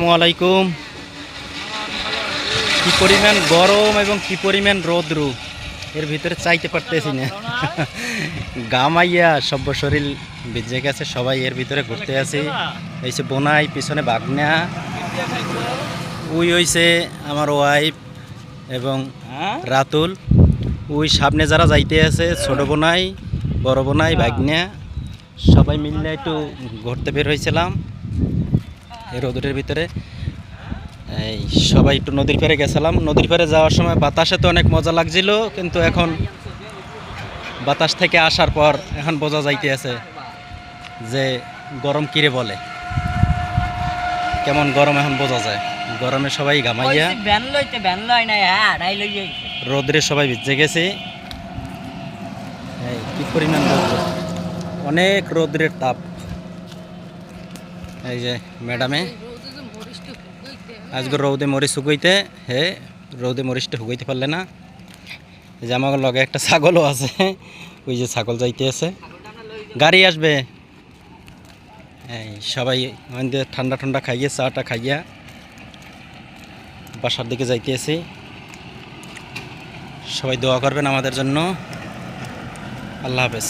আসসালামু আলাইকুম। কি পরিমাণ গরম এবং কি পরিমাণ রৌদ্র, এর ভিতরে চাইতে পারতেছি না। গামাইয়া সব শরীর ভিজে গেছে, সবাই এর ভিতরে ঘুরতে আছি। হয়েছে বোনাই, পিছনে বাগনা, ওই হয়েছে আমার ওয়াইফ এবং রাতুল। ওই সামনে যারা যাইতে আছে ছোট বোনাই, বড় বোনাই, বাগনা, সবাই মিললে একটু ঘুরতে বের হয়েছিলাম এই রোদের ভিতরে। এই সবাই একটু নদীর পাড়ে গেছিলাম। নদীর পাড়ে যাওয়ার সময় বাতাসে তো অনেক মজা লাগছিল, কিন্তু এখন বাতাস থেকে আসার পর এখন বোঝা যাইতে আছে যে গরম কিরে বলে, কেমন গরম এখন বোঝা যায়। গরমে সবাই ঘামাইয়া, রোদ্রে সবাই ভিজে গেছে। এই কি পরিমাণ রোদ্র, অনেক রোদ্রের তাপ। এই যে ম্যাডামে আজকে রৌদে মরিচ শুকাইতে, হে রৌদে মরিচটা শুকাইতে পারলে না। এই যে আমার লগে একটা ছাগলও আছে, ওই যে ছাগল যাইতে আছে, গাড়ি আসবে। এই সবাই আমাদের ঠান্ডা ঠান্ডা খাইয়ে, চাটা খাইয়া বাসার দিকে যাইতে আছি। সবাই দোয়া করবেন আমাদের জন্য। আল্লাহ হাফেজ।